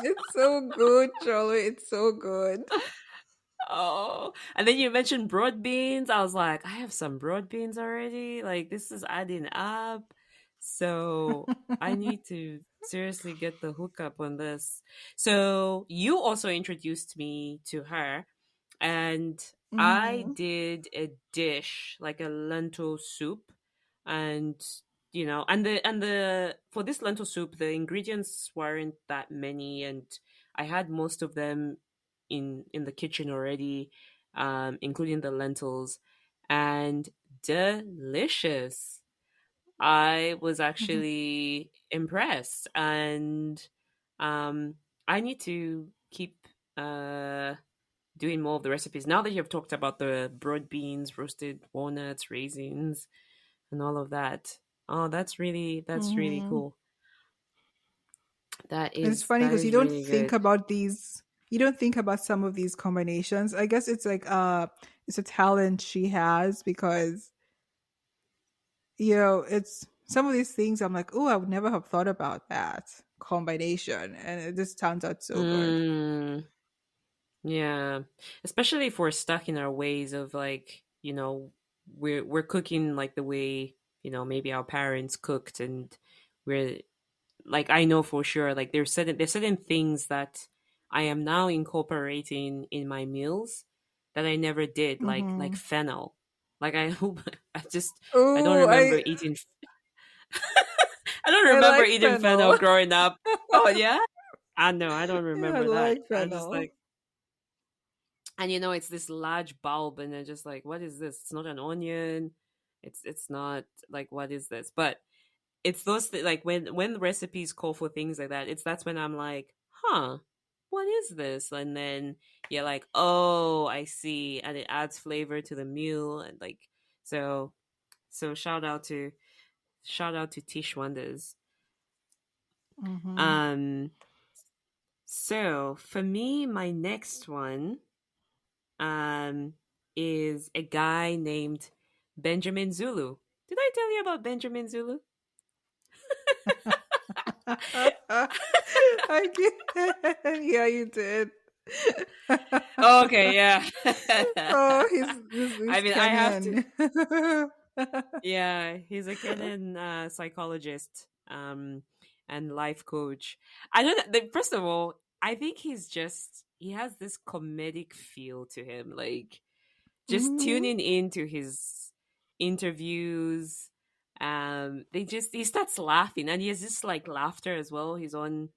It's so good, Charlie. It's so good. Oh, and then you mentioned broad beans. I was like, I have some broad beans already. Like, this is adding up. So I need to seriously get the hookup on this. So you also introduced me to her, and I Hmm. did a dish like a lentil soup, and and the for this lentil soup the ingredients weren't that many, and I had most of them in the kitchen already, including the lentils, and delicious. I was Mhm. actually impressed, and um, I need to keep doing more of the recipes. Now that you've talked about the broad beans, roasted walnuts, raisins, and all of that. Oh, that's really Mhm. cool. That It's is funny that because you is don't really think good. about these. You don't think about some of these combinations. I guess it's like it's a talent she has because it's some of these things I'm like, oh, I would never have thought about that combination, and it just turns out so good. Mm, yeah, especially if we're stuck in our ways of like we're cooking like the way maybe our parents cooked, and we're like I know for sure like there's certain things that I am now incorporating in my meals that I never did, like Hmm. fennel. Like I hope I don't Oh, remember eating I don't I remember like eating fennel fennel. growing up. Oh yeah? I know, I don't Yeah, I remember that. like I just fennel. like and it's this large bulb and I'm just like, what is this? It's not an onion. It's not like what is this? But it's like when the recipes call for things like that, that's when I'm like, huh, what is this? And then you're like, oh, I see, and it adds flavor to the meal, and like so so shout out to Tish Wonders. Hmm. Um, so for me, my next one um is a guy named Benjamin Zulu. Did I tell you about Benjamin Zulu? I get. Yeah, you did. Okay, yeah. Oh, he's I mean, I have to. Kenyan. Yeah, he's a Kenyan psychologist and life coach. I don't know. First of all, I think he has this comedic feel to him. Like just Mhm. tuning into his interviews, he starts laughing, and he has this like laughter as well. He's on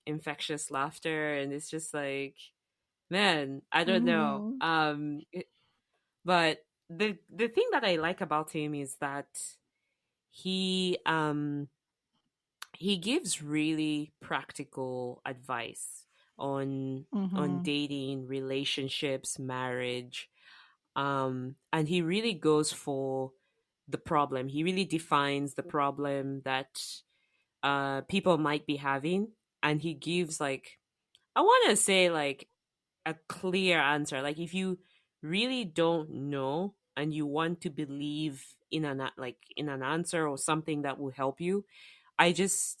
infectious laughter, and it's just like, man, I don't know. Mhm. But the thing that I like about him is that he um he gives really practical advice on Mhm. dating, relationships, marriage. And he really goes for the problem. He really defines the problem that people might be having, and he gives like, I want to say, like a clear answer. Like if you really don't know and you want to believe in an answer or something that will help you, I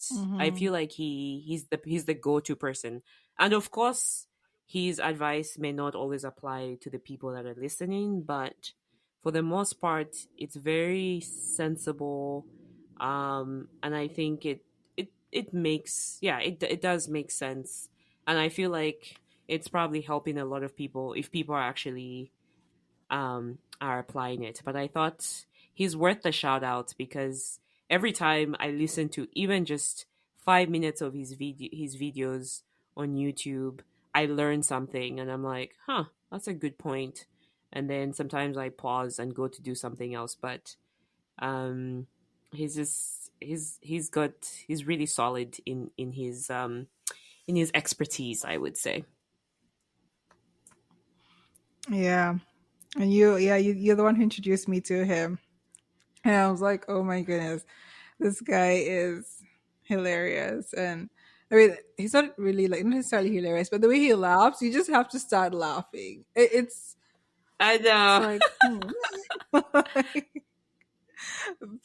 Mhm. feel like he's the go-to person. And of course, his advice may not always apply to the people that are listening, but for the most part, it's very sensible. And I think it makes, yeah, it does make sense. And I feel like it's probably helping a lot of people if people are applying it. But I thought he's worth the shout out because every time I listen to even just 5 minutes of his videos on YouTube, I learn something, and I'm like, huh, that's a good point. And then sometimes I pause and go to do something else. But um, he's really solid in his expertise, I would say. Yeah. And you're the one who introduced me to him. And I was like, oh my goodness, this guy is hilarious. And I mean, he's not really like not necessarily hilarious, but the way he laughs, you just have to start laughing. I It's know. like,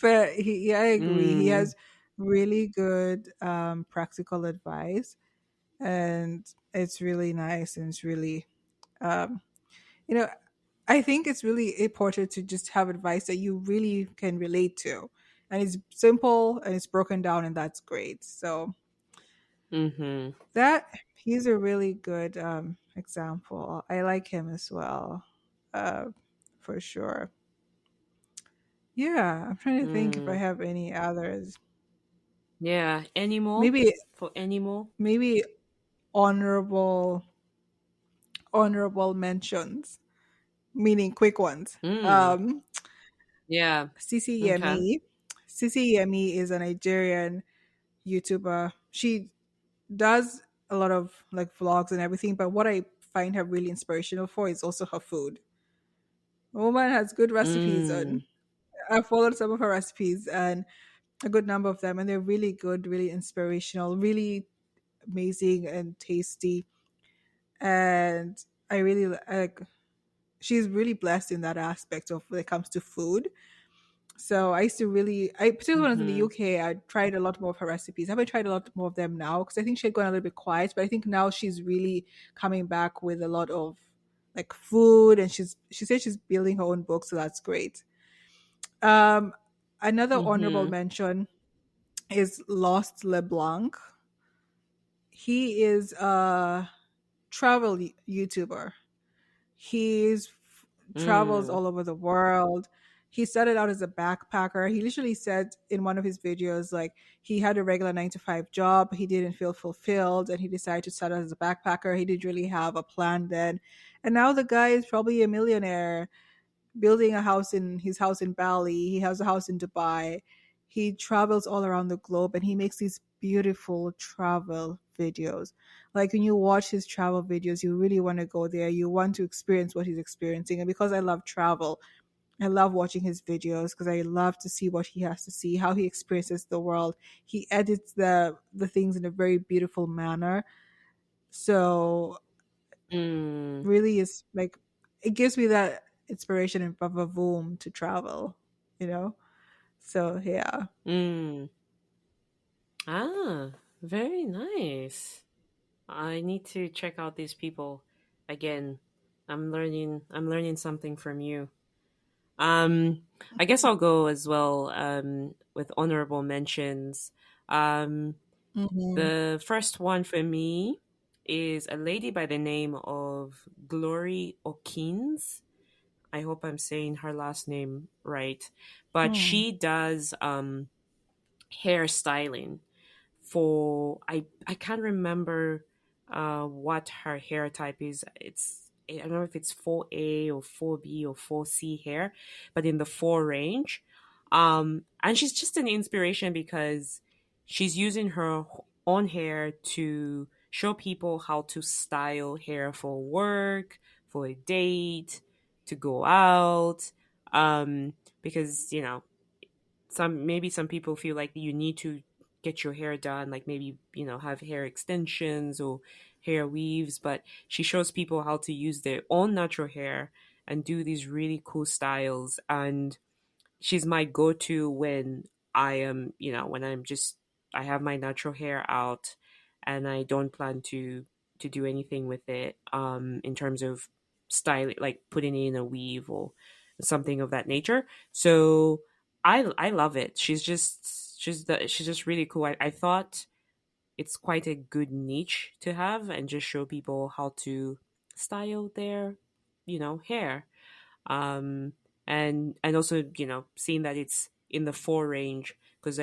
but yeah, I agree. He Mm, has really good practical advice, and it's really nice, and it's really um, you know, I think it's really important to just have advice that you really can relate to. And it's simple and it's broken down, and that's great. So mm-hmm. that he's a really good example. I like him as well, uh, for sure. Yeah, I'm trying to think if I Mm. have any others. Yeah. Any more? Maybe For any more? maybe honorable honorable mentions, meaning quick ones. Mm. Yeah. CC Okay. Yemi. Sisi Yemi is a Nigerian YouTuber. She does a lot of like vlogs and everything, but what I find her really inspirational for is also her food. The woman has good recipes, Mm, and I followed some of her recipes and a good number of them, and they're really good, really inspirational, really amazing and tasty. And I really like. She's really blessed in that aspect of when it comes to food. So I used to really, I particularly when I was in the mm-hmm, UK, I tried a lot more of her recipes. I haven't tried a lot more of them now because I think she had gone a little bit quiet. But I think now she's really coming back with a lot of like food, and she said she's building her own book, so that's great. Um, Another honorable mm-hmm, mention is Lost LeBlanc. He is a travel YouTuber. He's travels mm, all over the world. He started out as a backpacker. He literally said in one of his videos, like he had a regular 9 to 5 job. He didn't feel fulfilled and he decided to start out as a backpacker. He didn't really have a plan then. And now the guy is probably a millionaire, building a house in his house in Bali. He has a house in Dubai. He travels all around the globe and he makes these beautiful travel videos. Like when you watch his travel videos, you really want to go there. You want to experience what he's experiencing. And because I love travel, I love watching his videos because I love to see what he has to see, how he experiences the world. He edits the things in a very beautiful manner. So mm, really is like it gives me that inspiration and boom to travel, you know? So yeah. mm. Ah, very nice. I need to check out these people again. I'm learning something from you. Um, I guess I'll go as well with honorable mentions. Um, Mm-hmm. the first one for me is a lady by the name of Glory O'Keens. I hope I'm saying her last name right. But Hmm. she does hair styling for I can't remember what her hair type is. I don't know if it's 4A or 4B or 4C hair, but in the 4 range. And she's just an inspiration because she's using her own hair to show people how to style hair for work, for a date, to go out. Because, some people feel like you need to get your hair done, like maybe have hair extensions or hair weaves, but she shows people how to use their own natural hair and do these really cool styles. And she's my go-to when when I have my natural hair out and I don't plan to do anything with it in terms of styling, like putting it in a weave or something of that nature. So I love it. She's just really cool. I thought it's quite a good niche to have and just show people how to style their hair. Um and and also seeing that it's in the 4 range, because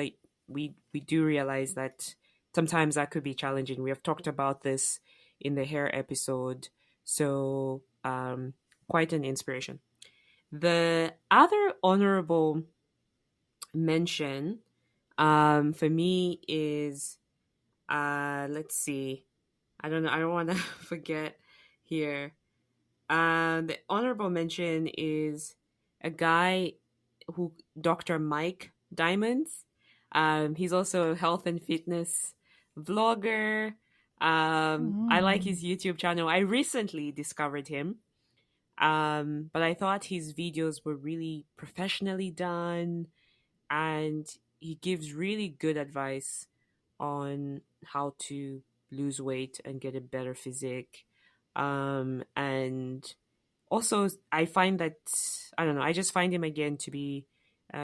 we do realize that sometimes that could be challenging. We have talked about this in the hair episode. So quite an inspiration. The other honorable mention for me is, let's see, I don't know, I don't want to forget here. The honorable mention is a guy who Dr. Mike Diamonds. He's also a health and fitness vlogger. I like Mm. his YouTube channel. I recently discovered him, but I thought his videos were really professionally done, and he gives really good advice on how to lose weight and get a better physique. And also, I find that, I don't know, I just find him again to be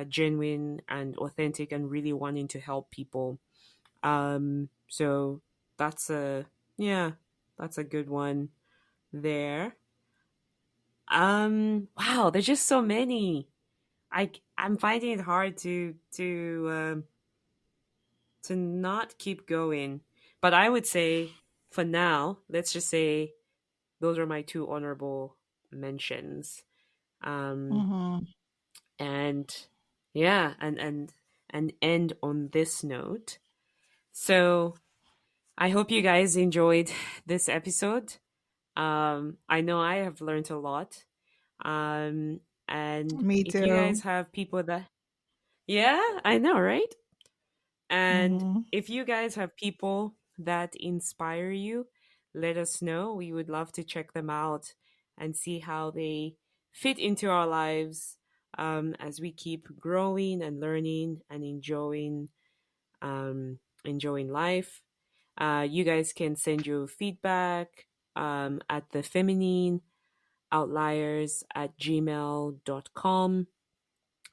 genuine and authentic and really wanting to help people. So that's yeah, that's a good one there. Wow, there's just so many. I'm finding it hard to not keep going. But I would say for now, let's just say those are my two honorable mentions. Um, Mm-hmm. and yeah, and end on this note. So I hope you guys enjoyed this episode. I know I have learned a lot. Um, and Me if you too. guys have people that, yeah, I know, right? And Mm-hmm. if you guys have people that inspire you, let us know. We would love to check them out and see how they fit into our lives as we keep growing and learning and enjoying life. You guys can send your feedback at the feminine outliers at gmail.com.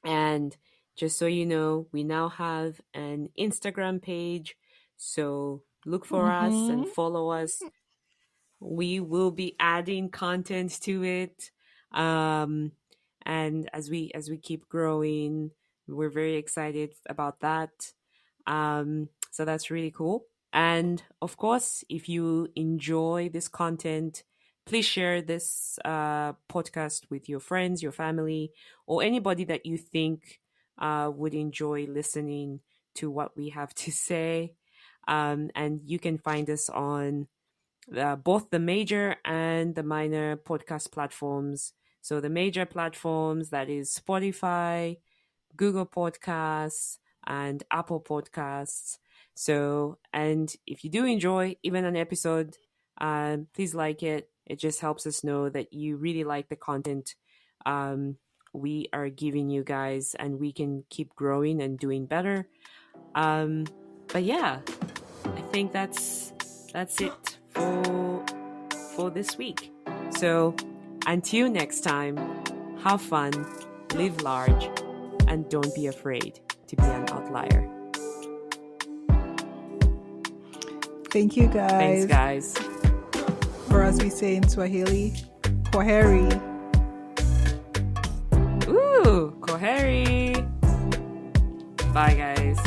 And just so you know, we now have an Instagram page. So look for us Mm-hmm. and follow us. We will be adding content to it. Um, and as we keep growing, we're very excited about that. So that's really cool. And of course, if you enjoy this content, please share this podcast with your friends, your family, or anybody that you think would enjoy listening to what we have to say. And you can find us on both the major and the minor podcast platforms. So the major platforms, that is Spotify, Google Podcasts, and Apple Podcasts. So, and if you do enjoy even an episode, please like it. It just helps us know that you really like the content um, we are giving you guys, and we can keep growing and doing better. Um, but yeah, I think that's it for this week. So until next time, have fun, live large, and don't be afraid to be an outlier. Thank you Thanks, guys. guys. Or as we say in Swahili, Kwaheri. Ooh, koheri. Bye, guys.